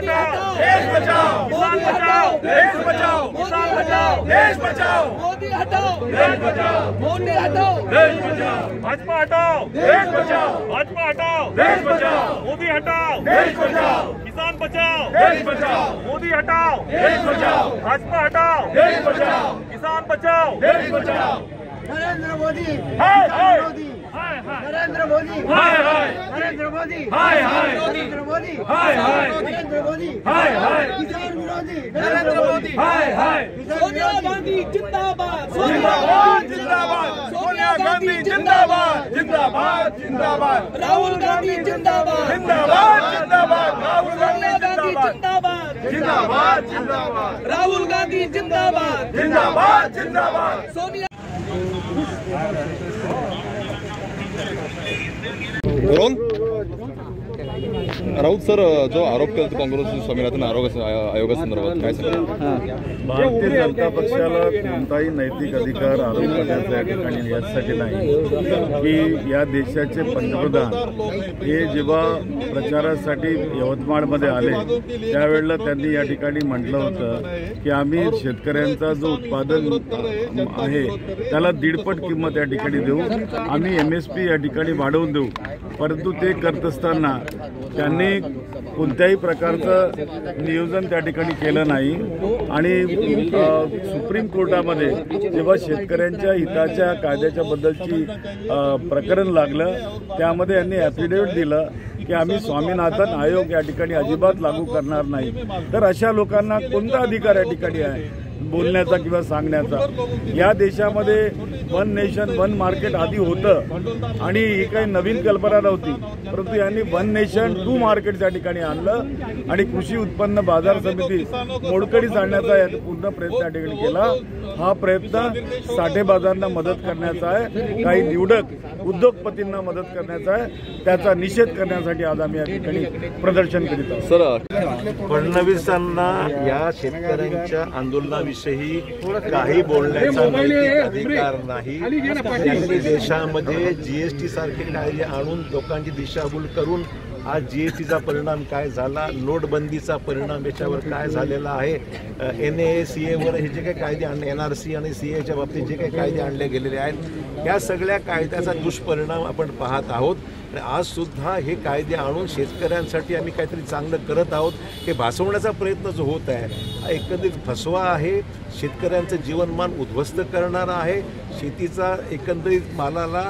हटाओ देश बचाओ, किसान बचाओ देश बचाओ, किसान बचाओ देश बचाओ, मोदी हटाओ देश बचाओ, मोदी हटाओ देश बचाओ, भाजपा हटाओ देश बचाओ, भाजपा हटाओ देश बचाओ, मोदी हटाओ देश बचाओ, किसान बचाओ देश बचाओ, मोदी हटाओ देश बचाओ, भाजपा हटाओ देश बचाओ, किसान बचाओ देश बचाओ। नरेंद्र मोदी हाय हाय मोदी हाय हाय नरेंद्र मोदी हाय हाय नरेंद्र मोदी हाय हाय नरेंद्र मोदी हाय हाय नरेंद्र मोदी हाय हाय किसान विरोधी नरेंद्र मोदी हाय हाय सोनिया गांधी जिंदाबाद जिंदाबाद जिंदाबाद, सोनिया गांधी जिंदाबाद जिंदाबाद जिंदाबाद, राहुल गांधी जिंदाबाद जिंदाबाद जिंदाबाद, राहुल सोनिया गांधी गांधी जिंदाबाद जिंदाबाद जिंदाबाद जिंदाबाद, राहुल गांधी जिंदाबाद जिंदाबाद जिंदाबाद। सोनिया राऊत सर, जो आरोप केला काँग्रेस स्वामीनाथन आयोगासंदर्भात काय सांगाल? भारतीय जनता पक्षाला कोणताही नैतिक अधिकार आरोप करण्याचा या ठिकाणी यासाठी नाही की या देशाचे पंतप्रधान हे जेव्हा प्रचारासाठी यवतमाळमध्ये आले त्यावेळेला त्यांनी या ठिकाणी म्हटलं होतं की आम्ही शेतकऱ्यांचा जो उत्पादन आहे त्याला 1.5 किंमत या ठिकाणी देऊ, आम्ही MSP या ठिकाणी वाढवून देऊ, परंतु ते करत असताना त्यांनी कोणत्याही प्रकारचं नियोजन त्या ठिकाणी केलं नाही आणि सुप्रीम कोर्टामध्ये जेव्हा शेतकऱ्यांच्या हिताच्या कायद्याच्या बद्दलची प्रकरण लागलं त्यामध्ये यांनी ॲफिडेव्हिट दिलं की आम्ही स्वामीनाथन आयोग या ठिकाणी अजिबात लागू करणार नाही। तर अशा लोकांना कोणता अधिकार या ठिकाणी आहे बोलण्याचा किंवा सांगण्याचा? या देशामध्ये 1 नेशन 1 मार्केट आधी होतं आणि ही काही नवीन कल्पना नव्हती, परंतु यांनी 1 नेशन 2 मार्केट या ठिकाणी आणलं आणि कृषी उत्पन्न बाजार समिती मोडकळीस आणण्याचा या पूर्ण प्रयत्न या ठिकाणी केला। हा प्रयत्न साठेबाजारांना मदत करण्याचा आहे, काही निवडक उद्योगपतींना मदत करण्याचा आहे, त्याचा निषेध करण्यासाठी आज आम्ही या ठिकाणी प्रदर्शन करीत आहोत। सर, फडणवीसांना या शेतकऱ्यांच्या आंदोलनाविषयी काही बोलण्याचा नैतिक अधिकार नाही। त्यांनी देशामध्ये GST सारखे कायदे आणून लोकांची दिशाभूल करून आज GSTचा परिणाम काय झाला, नोटबंदीचा परिणाम याच्यावर काय झालेला आहे, NAA-CA वर हे जे काही कायदे आणले, NRC आणि CAच्या बाबतीत जे काही कायदे आणले गेलेले आहेत या सगळ्या कायद्याचा दुष्परिणाम आपण पाहत आहोत। आणि आज सुद्धा हे कायदे आणून शेतकऱ्यांसाठी आम्ही काहीतरी चांगलं करत आहोत हे भासवण्याचा प्रयत्न जो होत आहे हा एकंदरीत फसवा आहे, शेतकऱ्यांचं जीवनमान उद्ध्वस्त करणारा आहे, शेतीचा एकंदरीत मालाला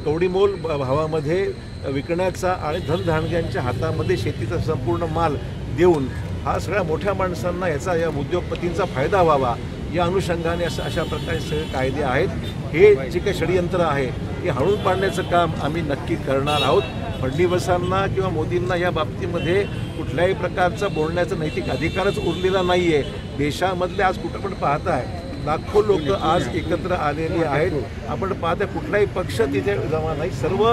कवडीमोल भावामध्ये विकण्याचा आणि धनधानग्यांच्या हातामध्ये शेतीचा संपूर्ण माल देऊन हा सगळ्या मोठ्या माणसांना याचा या उद्योगपतींचा फायदा व्हावा या अनुषंगाने अशा प्रकारे सगळे कायदे आहेत। हे जे काही षडयंत्र आहे हे हाणून पाडण्याचं काम आम्ही नक्की करणार आहोत। फडणवीसांना किंवा मोदींना या बाबतीमध्ये कुठल्याही प्रकारचा बोलण्याचा नैतिक अधिकारच उरलेला नाही आहे। देशामधले आज कुठं पण पाहताय लाखो लोक आज एकत्र आलेले आहेत, आपण पाहता कुठलाही पक्ष तिथे जमा नाही, सर्व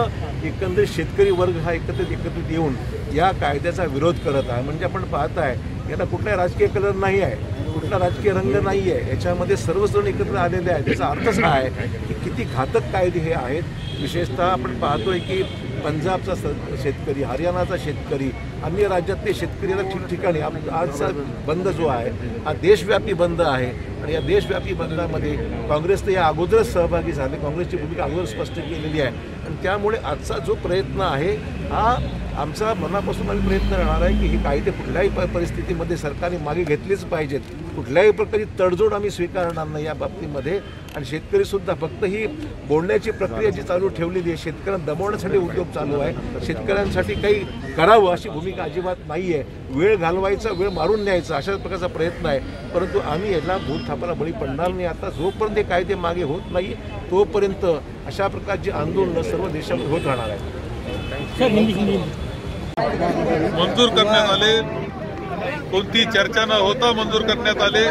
एकंदरीत शेतकरी वर्ग हा एकत्रित येऊन या कायद्याचा विरोध करत आहे। म्हणजे आपण पाहताय याला कुठलाही राजकीय कलर नाही आहे, कुठला राजकीय रंग नाही आहे, याच्यामध्ये सर्वजण एकत्र आलेले आहेत। त्याचा अर्थच हा आहे की किती घातक कायदे हे आहेत। विशेषतः आपण पाहतोय की पंजाबचा शेतकरी, हरियाणाचा शेतकरी, अन्य राज्यातले शेतकरी ठिकठिकाणी आजचा बंद जो आहे हा देशव्यापी बंद आहे आणि या देशव्यापी बंदामध्ये काँग्रेस तर या अगोदरच सहभागी झाले, काँग्रेसची भूमिका अगोदर स्पष्ट केलेली आहे आणि त्यामुळे आजचा जो प्रयत्न आहे हा आमचा मनापासून आम्ही प्रयत्न राहणार आहे की ही कायदे कुठल्याही परिस्थितीमध्ये सरकारने मागे घेतलीच पाहिजेत, कुठल्याही प्रकारची तडजोड आम्ही स्वीकारणार नाही या बाबतीमध्ये। आणि शेतकरीसुद्धा फक्त ही बोलण्याची प्रक्रिया जी चालू ठेवलेली आहे, शेतकऱ्यांना दमवण्यासाठी उद्योग चालू आहे, शेतकऱ्यांसाठी काही करावं अशी भूमिका अजिबात नाही आहे। वेळ घालवायचा, वेळ मारून न्यायचा अशा प्रकारचा प्रयत्न आहे, परंतु आम्ही याला भूलथापाला बळी पडणार नाही। आता जोपर्यंत हे कायदे मागे होत नाही तोपर्यंत अशा प्रकारची आंदोलनं सर्व देशामध्ये होत राहणार आहेत। मंजूर करण्यात आले, कोणती चर्चा न होता मंजूर करण्यात आले,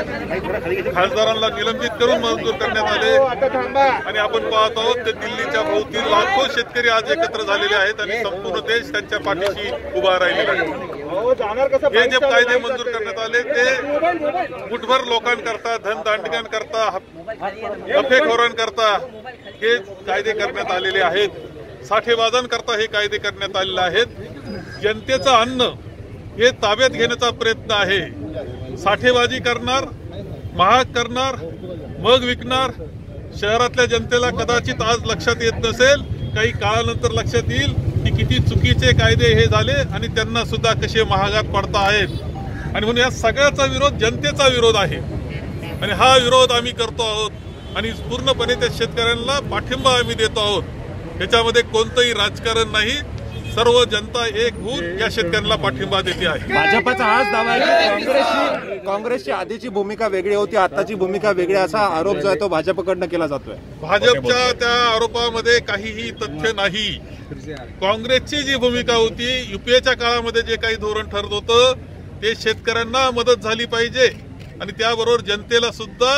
खासदारांना निलंबित करून मंजूर करण्यात आले आणि आपण पाहत आहोत ते दिल्लीच्या भोवती लाखो शेतकरी आज एकत्र झालेले आहेत आणि संपूर्ण देश त्यांच्या पाठीशी उभा राहिलेला आहे। हे जे कायदे मंजूर करण्यात आले ते मुठभर लोकांकरता, धनदांडग्यांकरता, नफेखोरांकरता हे कायदे करण्यात आलेले आहेत, साठेबाजांकरता हे कायदे करण्यात आलेले आहेत। जनतेचं अन्न हे ताब्यात घेण्याचा प्रयत्न आहे. साठेबाजी करणार, महाग करणार, मग विकणार. शहरातल्या जनतेला कदाचित आज लक्षात येत नसेल, काही काळानंतर लक्षात येईल की किती चुकीचे कायदे हे झाले आणि त्यांना सुद्धा कसे महागात पडता आहेत. आणि म्हणून या सगळ्याचा विरोध जनतेचा विरोध आहे आणि हा विरोध आम्ही करतो आहोत आणि पूर्णपणे त्या शेतकऱ्यांना पाठिंबा आम्ही देतो आहोत. याच्यामध्ये कोणतंही राजकारण नाही. सर्व जनता एक होऊन या शेतकऱ्यांना पाठिंबा देते आहे. भाजपचा हाच दावा आहे की काँग्रेसची आधीची भूमिका वेगळी होती, आताची भूमिका वेगळी, असा आरोप जो आहे तो भाजपकडनं केला जातोय. भाजपच्या त्या आरोपामध्ये काहीही तथ्य नाही. काँग्रेसची जी भूमिका होती, युपीएच्या काळामध्ये जे काही धोरण ठरत होतं ते शेतकऱ्यांना मदत झाली पाहिजे आणि त्याबरोबर जनतेला सुद्धा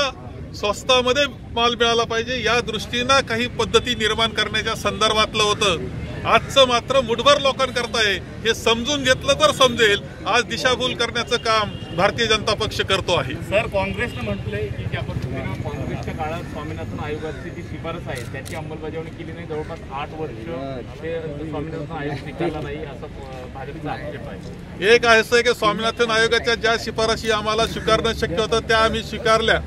स्वस्तामध्ये माल मिळाला पाहिजे या दृष्टीनं काही पद्धती निर्माण करण्याच्या संदर्भातलं होतं. आजचं मात्र मुठभर लोकांकरताय हे समजून घेतलं तर समजेल. आज दिशाभूल करण्याचं काम भारतीय जनता पक्ष करतो आहे. सर, काँग्रेसनं म्हटलंय की ज्या पद्धतीनं काँग्रेसच्या काळात स्वामीनाथन आयोगाची जी शिफारस आहे त्याची अंमलबजावणी केली नाही, जवळपास 8 वर्ष ते स्वामीनाथन आयोग स्वीकारला नाही असं भाजपचा आक्षेप आहे. एक असं आहे की स्वामीनाथन आयोगाच्या ज्या शिफारशी आम्हाला स्वीकारणं शक्य होतं त्या आम्ही स्वीकारल्या,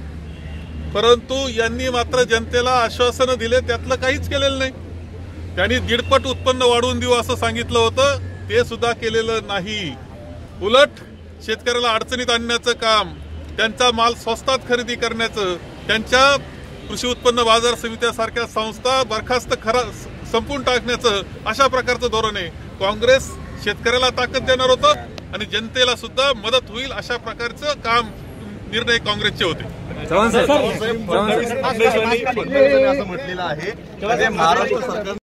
परंतु यांनी मात्र जनतेला आश्वासनं दिले, त्यातलं काहीच केलेलं नाही. त्यांनी 1.5 उत्पन्न वाढवून देऊ असं सांगितलं होतं, ते सुद्धा केलेलं नाही. उलट शेतकऱ्याला अडचणीत आणण्याचं काम, त्यांचा माल स्वस्तात खरेदी करण्याचं, त्यांच्या कृषी उत्पन्न बाजार समित्यासारख्या संस्था बरखास्त संपून टाकण्याचं अशा प्रकारचं धोरण आहे. काँग्रेस शेतकऱ्याला ताकद देणार होतं आणि जनतेला सुद्धा मदत होईल अशा प्रकारचं काम निर्णय काँग्रेसचे होते. असं म्हटलेलं आहे महाराष्ट्र सरकार